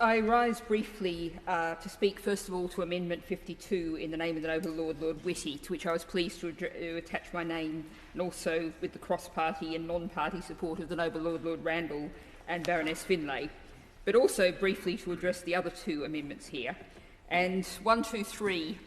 I rise briefly to speak first of all to Amendment 52 in the name of the Noble Lord, Lord Whitty, to which I was pleased to attach my name, and also with the cross-party and non-party support of the Noble Lord, Lord Randall and Baroness Finlay, but also briefly to address the other two amendments here. And 1, 2, 3,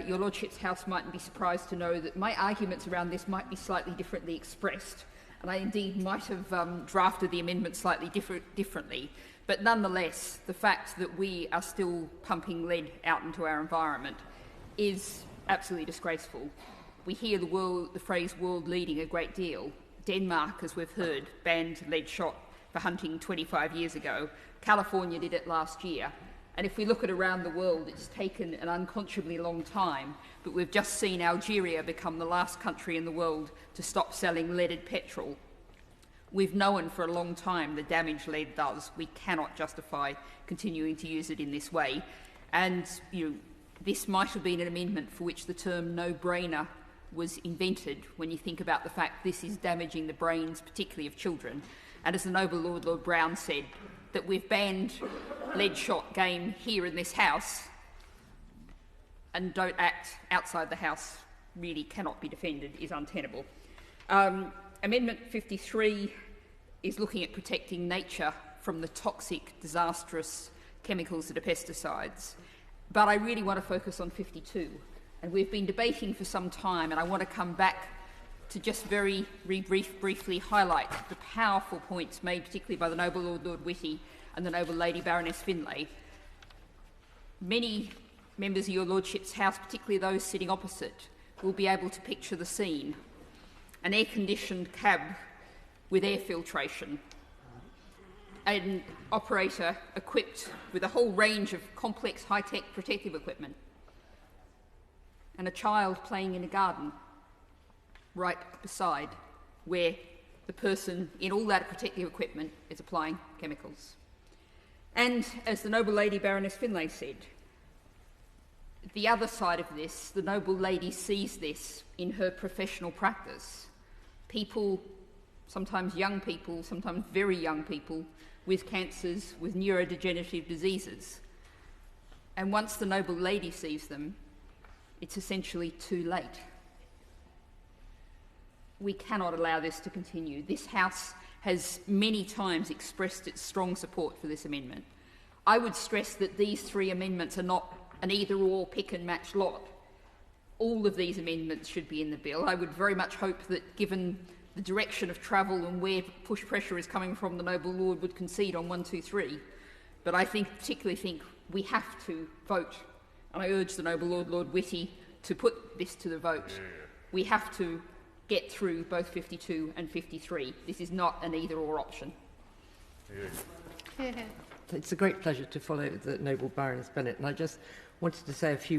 your Lordship's House mightn't be surprised to know that my arguments around this might be slightly differently expressed, and I indeed might have drafted the amendment slightly differently. But nonetheless, the fact that we are still pumping lead out into our environment is absolutely disgraceful. We hear the phrase world leading a great deal. Denmark, as we've heard, banned lead shot for hunting 25 years ago. California did it last year. And if we look at around the world, it's taken an unconscionably long time, but we've just seen Algeria become the last country in the world to stop selling leaded petrol. We've known for a long time the damage lead does. We cannot justify continuing to use it in this way. And this might have been an amendment for which the term no-brainer was invented when you think about the fact this is damaging the brains, particularly of children. And as the Noble Lord, Lord Brown said, that we've banned lead shot game here in this House and don't act outside the House really cannot be defended, is untenable. Amendment 53 is looking at protecting nature from the toxic, disastrous chemicals that are pesticides. But I really want to focus on 52. And we've been debating for some time, and I want to come back to just very briefly highlight the powerful points made particularly by the Noble Lord, Lord Whitty and the Noble Lady Baroness Finlay. Many members of your Lordship's House, particularly those sitting opposite, will be able to picture the scene. An air-conditioned cab with air filtration, an operator equipped with a whole range of complex high-tech protective equipment, and a child playing in a garden right beside where the person in all that protective equipment is applying chemicals. And as the Noble Lady Baroness Finlay said, the other side of this, the Noble Lady sees this in her professional practice. People, sometimes young people, sometimes very young people, with cancers, with neurodegenerative diseases. And once the Noble Lady sees them, it's essentially too late. We cannot allow this to continue. This House has many times expressed its strong support for this amendment. I would stress that these three amendments are not an either-or pick-and-match lot. All of these amendments should be in the bill. I would very much hope that, given the direction of travel and where push pressure is coming from, the Noble Lord would concede on 1, 2, 3. But I particularly think we have to vote, and I urge the Noble Lord, Lord Whitty, to put this to the vote. We have to get through both 52 and 53. This is not an either-or option. It's a great pleasure to follow the Noble Baroness Bennett, and I just wanted to say a few words